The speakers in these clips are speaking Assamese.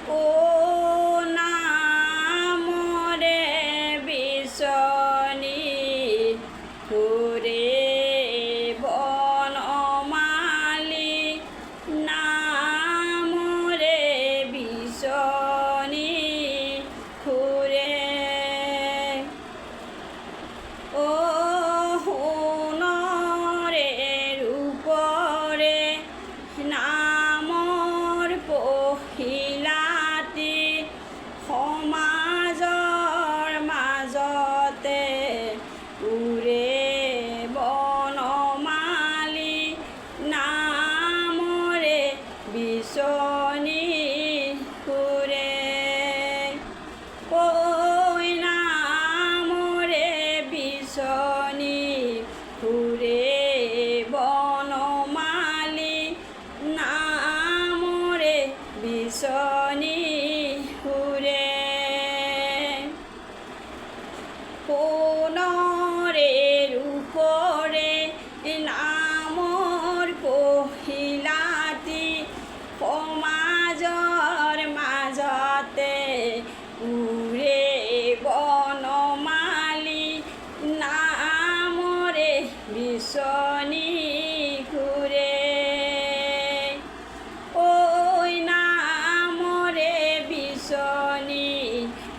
ও নামৰে বিচনী ঘূৰে বনমালী নামৰে বিচনী ঘূৰে ও সোণৰে ৰূপৰে নামৰ পখিলাটি সমাজৰ মাজতে উৰে বনমালী নামৰে বিচনী ঘূৰে ঐ নামৰে বিচনী ঘূৰে বনমালী নামৰে বিচনী ঘূৰে সোণৰে ৰূপৰে নামৰ পখিলাটি সমাজৰ মাজতে উৰে বনমালী নামৰে বিচনী ঘূৰে ঐ নামৰে বিচনী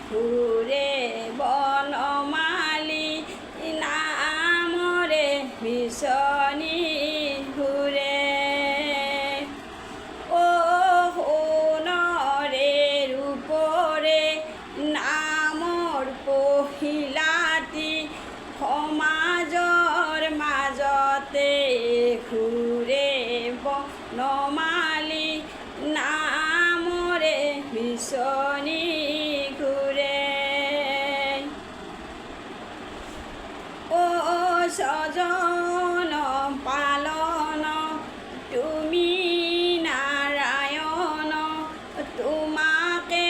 ঘূৰে বনমালী নামৰে বিচনী ঘূৰে ও সোণৰে ৰূপৰে নামৰ পখিলাটি সমাজৰ মাজতে ঘূৰে বনমালী নামৰে বিচনী ঘূৰে ও স্বজন পালন তুমি নাৰায়ণ তোমাকে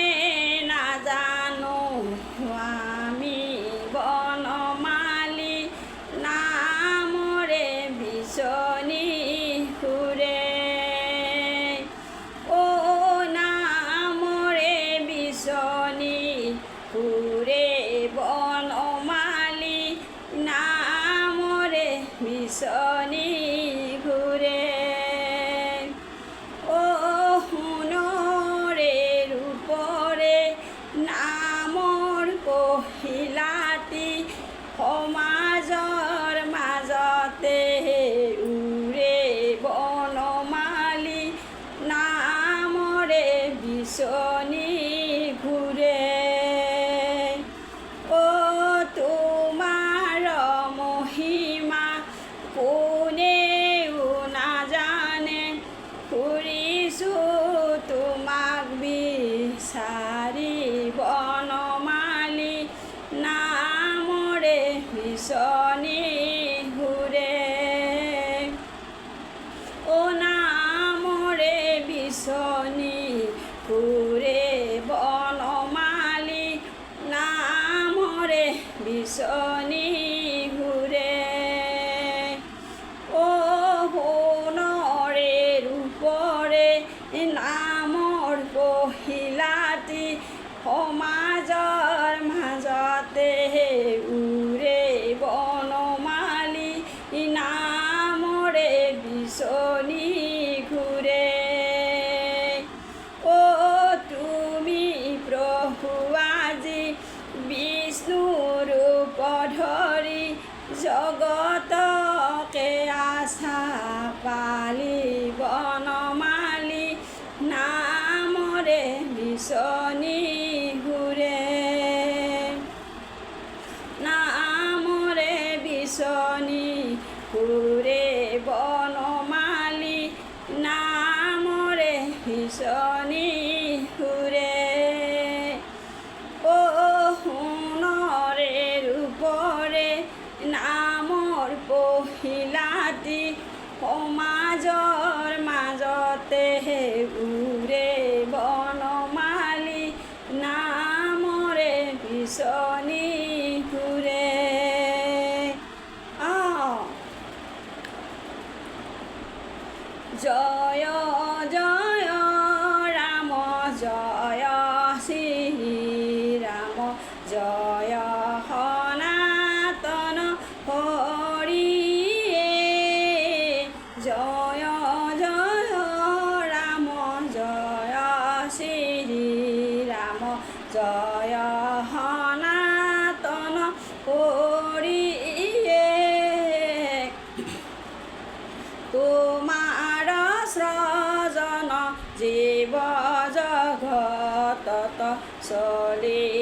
নাজানো আমি বনমালী নামৰে বিচনী ঘূৰে ও নামৰে বিচনী ঘূৰে বনমালী নামৰে বিচনী ঘূৰে ও সোণৰে ৰূপৰে নামৰ পখিলাটি সমাজৰ মাজতে উৰে বনমালী নামৰে বিচনী ঘূৰে ও তোমাৰ মহিমা কোনেও নাজানে ফুৰিছোঁ তোমাক বিচাৰি বনমালী নামৰে বিচনী ঘূৰে ও নামৰে বিচনী ঘূৰে বনমালী নামৰে বিচনী ঘূৰে ও সোণৰে ৰূপৰে নামৰ পখিলাটি সমাজৰ মাজতে উৰে বনমালী নামৰে বিচনী ঘূৰে ও তুমি প্ৰভু আজি বিষ্ণু ৰূপ ধৰি জগতকে আশা পালি বনমালী নামৰে বিচনী ঘূৰে নামৰে বিচনী ঘূৰে বনমালী নামৰে বিচনী ঘূৰে ও সোণৰে ৰূপৰে নামৰ পখিলাটি সমাজৰ মাজতে উৰে বনমালী নামৰে বিচনী ঘূৰে জয় জয় ৰাম জয় সনাতন কৰিয়ে তোমাৰ সৃজন জীৱ জগতত চলি